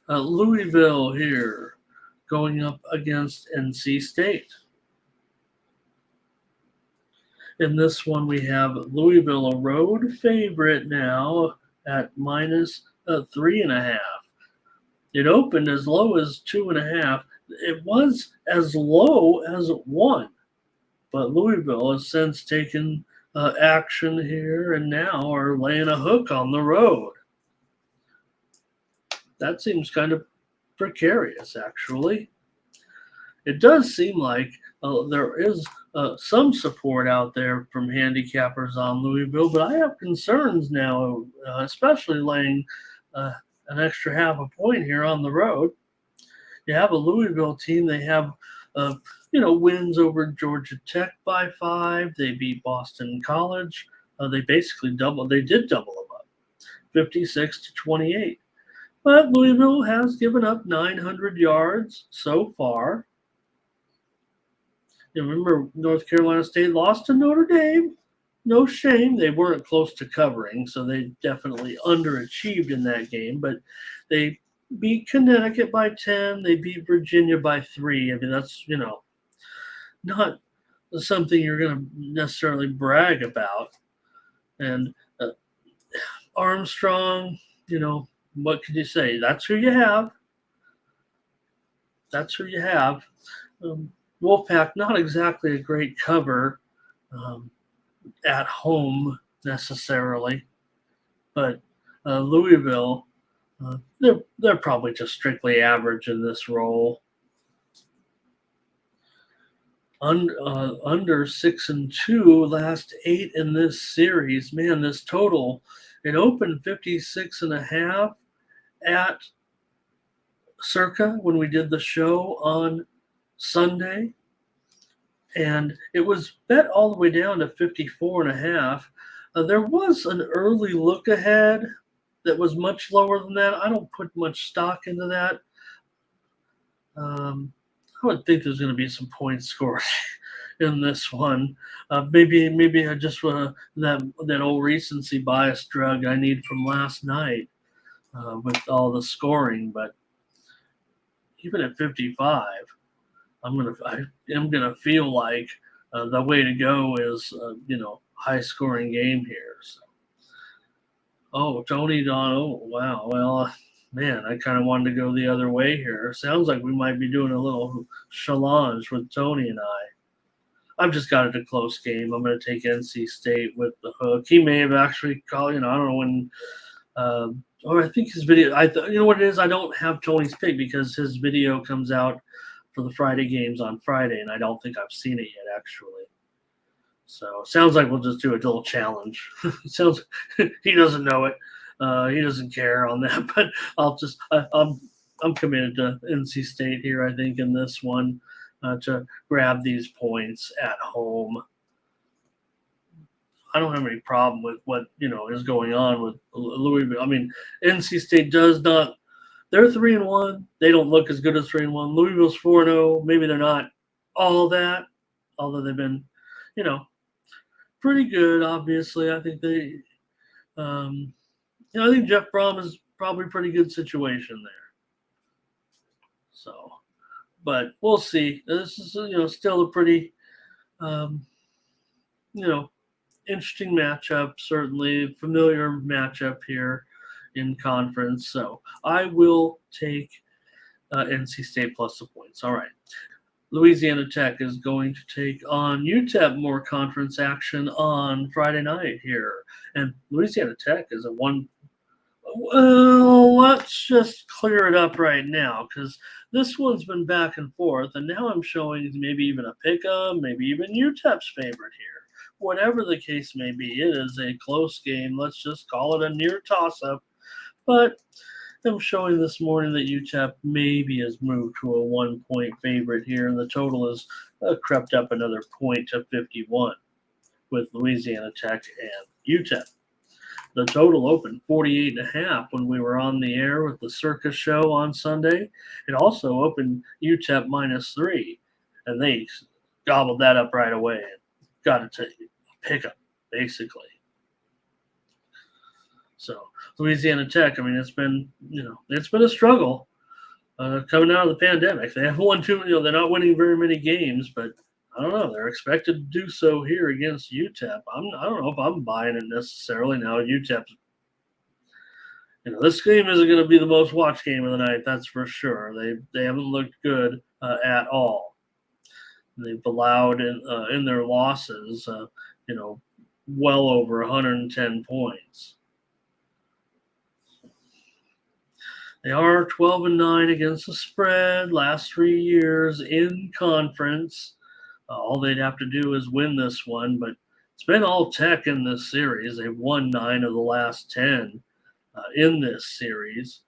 Louisville here going up against NC State. In this one, we have Louisville, a road favorite now at minus 3.5. It opened as low as 2.5. It was as low as 1, but Louisville has since taken action here and now are laying a hook on the road. That seems kind of precarious, actually. It does seem like there is some support out there from handicappers on Louisville, but I have concerns now, especially laying an extra half a point here on the road. You have a Louisville team. They have, wins over Georgia Tech by 5. They beat Boston College. They basically doubled. They did double them up, 56-28. But Louisville has given up 900 yards so far. You remember North Carolina State lost to Notre Dame. No shame. They weren't close to covering, so they definitely underachieved in that game. But they beat Connecticut by 10. They beat Virginia by 3. I mean, that's, not something you're going to necessarily brag about. And Armstrong, what can you say? That's who you have. That's who you have. Wolfpack, not exactly a great cover at home necessarily, but Louisville, they're probably just strictly average in this role. Under 6-2, last 8 in this series. Man, this total, it opened 56.5 at Circa when we did the show on Sunday, and it was bet all the way down to 54.5. There was an early look ahead that was much lower than that. I don't put much stock into that. I would think there's going to be some points scored in this one. Maybe I just that old recency bias drug I need from last night with all the scoring. But even at 55, I am gonna feel like the way to go is high scoring game here. So. Oh, Tony Don. Oh, wow. Well, man, I kind of wanted to go the other way here. Sounds like we might be doing a little challenge with Tony and I. I've just got it a close game. I'm going to take NC State with the hook. He may have actually called, I don't know when, or I think his video, you know what it is? I don't have Tony's pick because his video comes out for the Friday games on Friday, and I don't think I've seen it yet, actually. So sounds like we'll just do a little challenge. Sounds he doesn't know it. He doesn't care on that, but I'm committed to NC State here. I think in this one to grab these points at home. I don't have any problem with what is going on with Louisville. I mean, NC State does not. They're 3-1. They don't look as good as 3-1. Louisville's 4-0. Maybe they're not all that, although they've been, pretty good. Obviously, I think they. I think Jeff Brom is probably a pretty good situation there. So, but we'll see. This is still a pretty, interesting matchup. Certainly familiar matchup here in conference. So I will take NC State plus the points. All right. Louisiana Tech is going to take on UTEP, more conference action on Friday night here. And Louisiana Tech is a one. Well, let's just clear it up right now because this one's been back and forth, and now I'm showing maybe even a pick-em, maybe even UTEP's favorite here. Whatever the case may be, it is a close game. Let's just call it a near toss-up. But I'm showing this morning that UTEP maybe has moved to a 1-point favorite here, and the total has crept up another point to 51 with Louisiana Tech and UTEP. The total opened 48.5 when we were on the air with the Circus Show on Sunday. It also opened UTEP -3, and they gobbled that up right away and got it to pick up, basically. So Louisiana Tech, I mean, it's been a struggle coming out of the pandemic. They haven't won they're not winning very many games, but I don't know. They're expected to do so here against UTEP. I don't know if I'm buying it necessarily now. UTEP, this game isn't going to be the most watched game of the night. That's for sure. They haven't looked good at all. They've allowed in their losses, well over 110 points. They are 12-9 against the spread. Last 3 years in conference. All they'd have to do is win this one, but it's been all Tech in this series. They've won 9 of the last 10 in this series.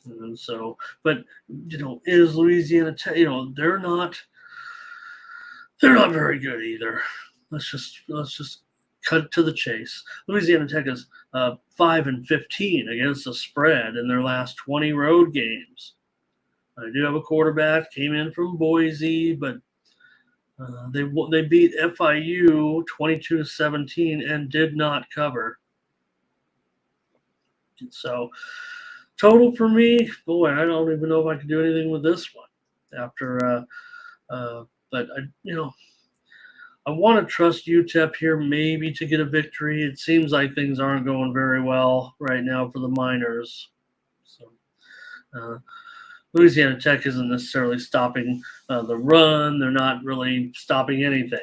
And so, but is Louisiana Tech? They're not very good either. Let's just cut to the chase. Louisiana Tech is 5-15 against the spread in their last 20 road games. I do have a quarterback, came in from Boise, but they beat FIU 22-17 and did not cover. So total for me, boy, I don't even know if I can do anything with this one. But I want to trust UTEP here maybe to get a victory. It seems like things aren't going very well right now for the Miners. So Louisiana Tech isn't necessarily stopping the run. They're not really stopping anything.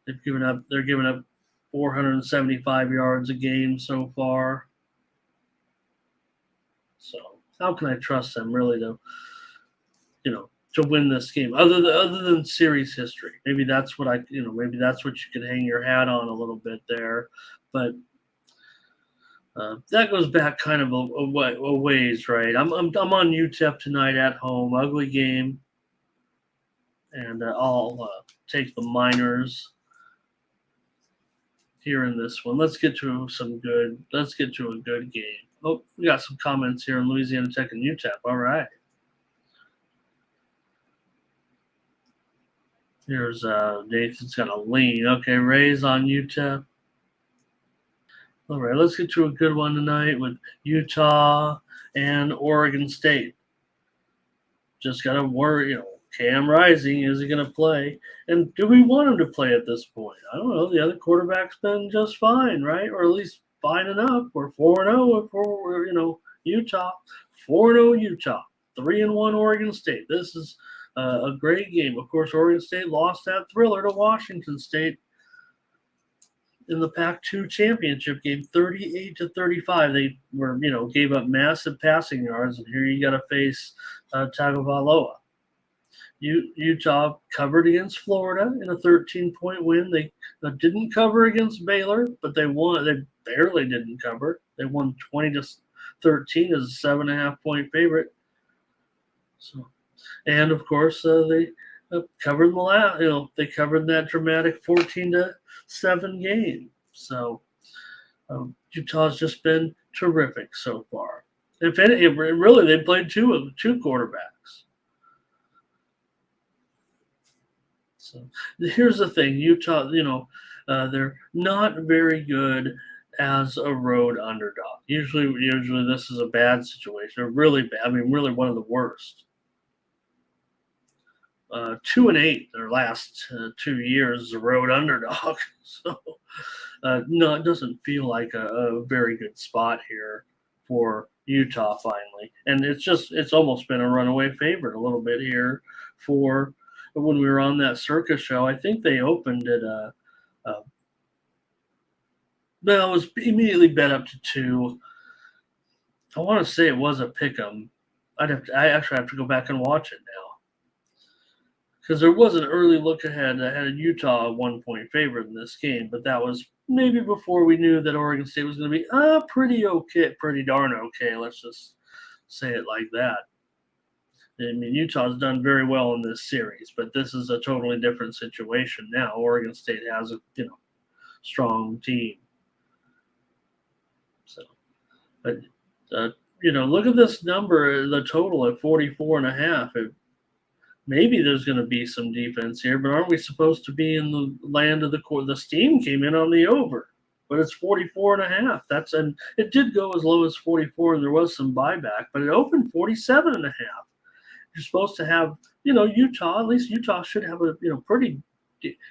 They're giving up 475 yards a game so far. So how can I trust them really to win this game other than series history? Maybe that's what maybe that's what you could hang your hat on a little bit there, but that goes back kind of a ways, right? I'm on UTEP tonight at home, ugly game, and I'll take the Miners here in this one. Let's get to a good game. Oh, we got some comments here on Louisiana Tech and UTEP. All right. Here's Nathan's got a lean. Okay, Ray's on UTEP. All right, let's get to a good one tonight with Utah and Oregon State. Just got to worry, Cam Rising, is he going to play? And do we want him to play at this point? I don't know. The other quarterback's been just fine, right? Or at least fine enough. We're 4-0 for Utah. 4-0 Utah. 3-1 Oregon State. This is a great game. Of course, Oregon State lost that thriller to Washington State in the Pac-2 championship game, 38-35. They gave up massive passing yards, and here you got to face Tagovailoa. Utah covered against Florida in a 13-point win. They didn't cover against Baylor, but they won. They barely didn't cover. They won 20-13 as a 7.5-point favorite. So, and of course they covered they covered that dramatic 14-7 game. So Utah's just been terrific so far. If any, really, they played two quarterbacks. So here's the thing: Utah, they're not very good as a road underdog. Usually this is a bad situation, or really bad. I mean, really one of the worst. 2-8 their last 2 years as a road underdog. So no, it doesn't feel like a very good spot here for Utah finally. And it's almost been a runaway favorite a little bit here for when we were on that circus show. I think they opened it it was immediately bet up to 2. I want to say it was a pick'em. I actually have to go back and watch it now, because there was an early look ahead that had a Utah 1-point favorite in this game, but that was maybe before we knew that Oregon State was going to be pretty darn okay. Let's just say it like that. I mean, Utah's done very well in this series, but this is a totally different situation now. Oregon State has a strong team. So, but look at this number, the total at 44.5. Maybe there's going to be some defense here, but aren't we supposed to be in the land of the steam came in on the over? but it's 44.5. And it did go as low as 44, and there was some buyback, but it opened 47.5. You're supposed to have, Utah. At least Utah should have a, pretty.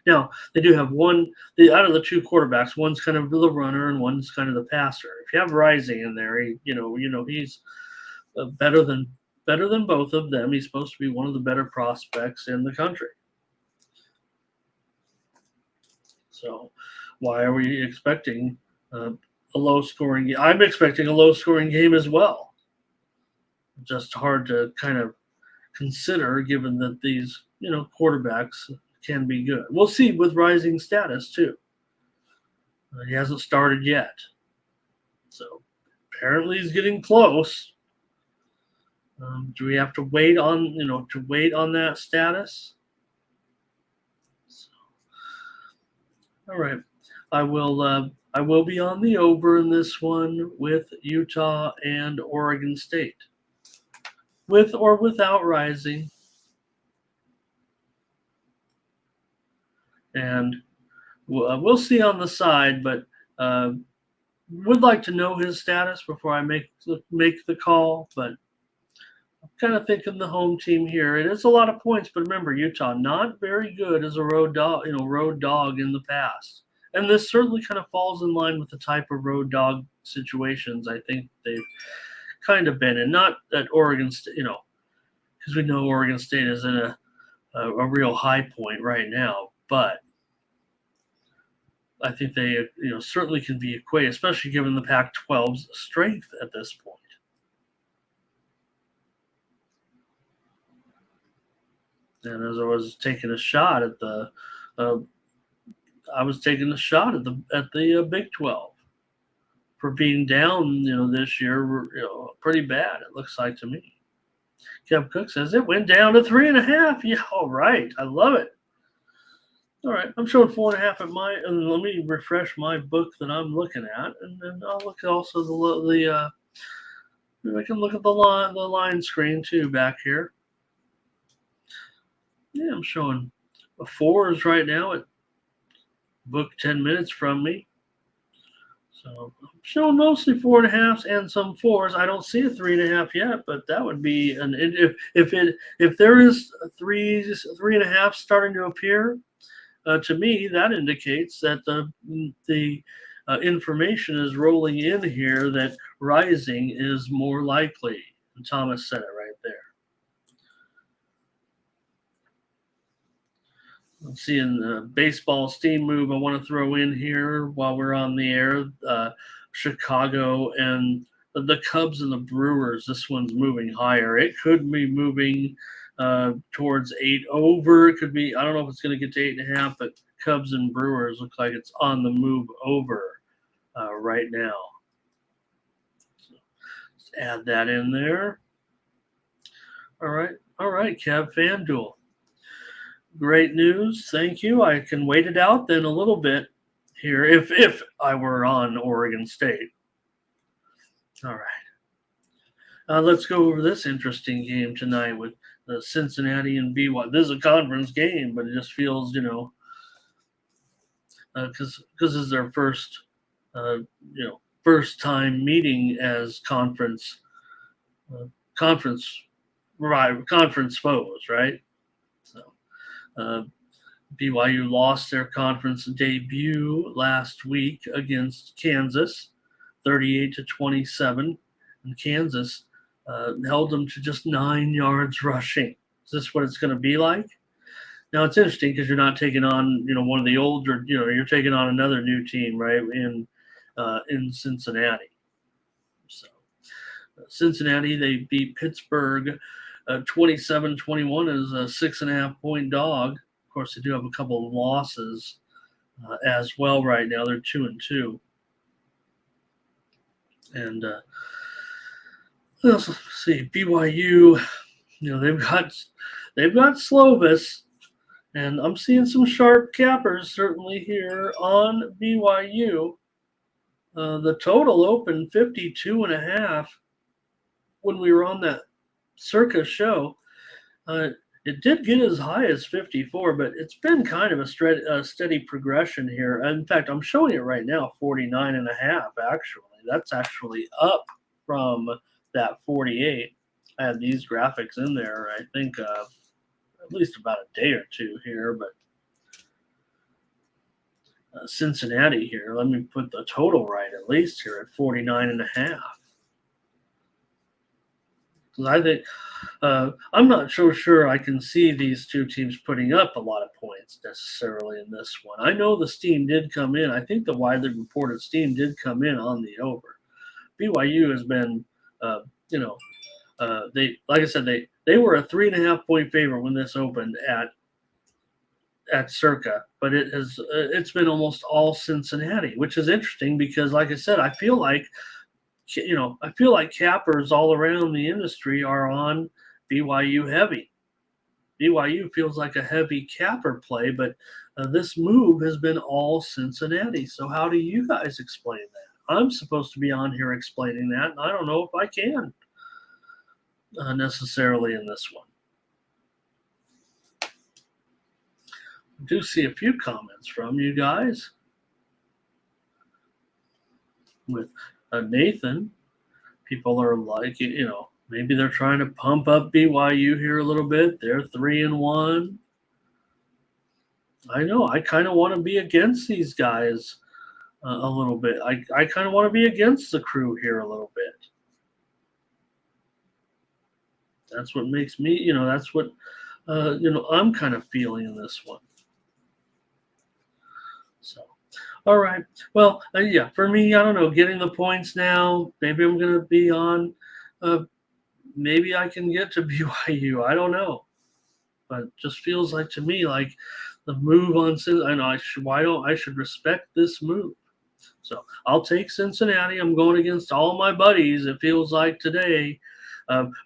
Now they do have one. Out of the two quarterbacks, one's kind of the runner and one's kind of the passer. If you have Rising in there, he's better than both of them. He's supposed to be one of the better prospects in the country. So, why are we expecting a low-scoring game? I'm expecting a low-scoring game as well. Just hard to kind of consider, given that these quarterbacks can be good. We'll see with Rising status too. He hasn't started yet, so apparently he's getting close. Do we have to wait on that status? All right, I will be on the over in this one with Utah and Oregon State, with or without Rising, and we'll see on the side. But would like to know his status before I make the call. But I'm kind of thinking the home team here. It is a lot of points, but remember, Utah not very good as a road dog in the past, and this certainly kind of falls in line with the type of road dog situations I think they've kind of been in. Not at Oregon State, because we know Oregon State is in a real high point right now, but I think they certainly can be equated, especially given the Pac-12's strength at this point. And as I was taking a shot at the Big 12 for being down, this year, pretty bad. It looks like to me. Kev Cook says it went down to 3.5. Yeah, all right. I love it. All right, I'm showing 4.5 at my. And let me refresh my book that I'm looking at, and then I'll look at also the. I can look at the line screen too back here. Yeah, I'm showing a 4s right now at book 10 minutes from me. So I'm showing mostly 4.5s and some 4s. I don't see a 3.5 yet, but that would be if there is 3.5 starting to appear. To me, that indicates that the information is rolling in here that Rising is more likely. And Thomas said it right there. I'm seeing the baseball steam move I want to throw in here while we're on the air. Chicago and the Cubs and the Brewers. This one's moving higher. It could be moving towards 8 over. It could be, I don't know if it's going to get to 8.5, but Cubs and Brewers look like it's on the move over right now. So let's add that in there. All right, Kev, FanDuel. Great news. Thank you. I can wait it out then a little bit here if I were on Oregon State. All right. Let's go over this interesting game tonight with Cincinnati and BYU. This is a conference game, but it just feels, because this is their first time meeting as conference foes, right? So BYU lost their conference debut last week against Kansas, 38-27, and Kansas held them to just 9 yards rushing. Is this what it's going to be like? Now it's interesting because you're not taking on one of the older, you're taking on another new team, right? In Cincinnati. So Cincinnati, they beat Pittsburgh 27-21 as a 6.5-point dog. Of course, they do have a couple of losses as well right now. They're 2-2. And let's see, BYU, they've got Slovis, and I'm seeing some sharp cappers certainly here on BYU. The total opened 52.5 when we were on that Circus show. It did get as high as 54, but it's been kind of a steady progression here. In fact, I'm showing it right now, 49 and a half, actually. That's actually up from that 48. I had these graphics in there, I think, at least about a day or two here, but Cincinnati here, let me put the total right at least here at 49 and a half. Because I think I'm not so sure I can see these two teams putting up a lot of points necessarily in this one. I know the steam did come in. I think the widely reported steam did come in on the over. BYU has been, uh, you know, they like I said they were a 3.5 point favorite when this opened at Circa, but it's been almost all Cincinnati, which is interesting because, like I said, I feel like cappers all around the industry are on BYU heavy. BYU feels like a heavy capper play, but this move has been all Cincinnati. So how do you guys explain that? I'm supposed to be on here explaining that, and I don't know if I can necessarily in this one. I do see a few comments from you guys with Nathan. People are like, maybe they're trying to pump up BYU here a little bit. They're 3-1. I know. I kind of want to be against these guys a little bit. I kind of want to be against the crew here a little bit. That's what makes me, that's what, I'm kind of feeling in this one. So, all right. Well, yeah, for me, I don't know, getting the points now, maybe I'm going to be on, maybe I can get to BYU. I don't know. But it just feels like to me like the move on I should respect this move. So I'll take Cincinnati. I'm going against all my buddies. It feels like today,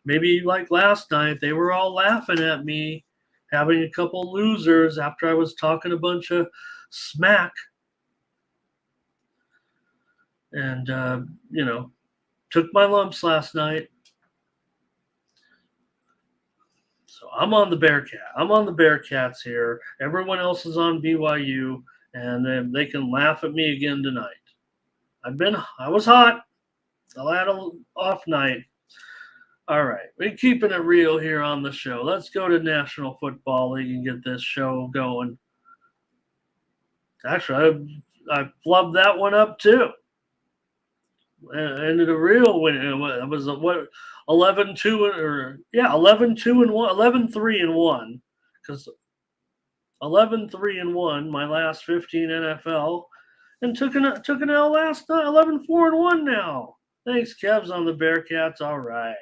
maybe like last night, they were all laughing at me, having a couple losers after I was talking a bunch of smack, and took my lumps last night. So I'm on the Bearcat. I'm on the Bearcats here. Everyone else is on BYU, and then they can laugh at me again tonight. I was hot. I had an off night. All right, we're keeping it real here on the show. Let's go to National Football League and get this show going. Actually, I flubbed that one up too. Ended a real win. It was 11-2 11-2 and 1, 11-3 and 1, because 11-3 and 1 my last 15 NFL, and took an L last night. 11-4 and 1 now. Thanks, Kev's on the Bearcats. All right.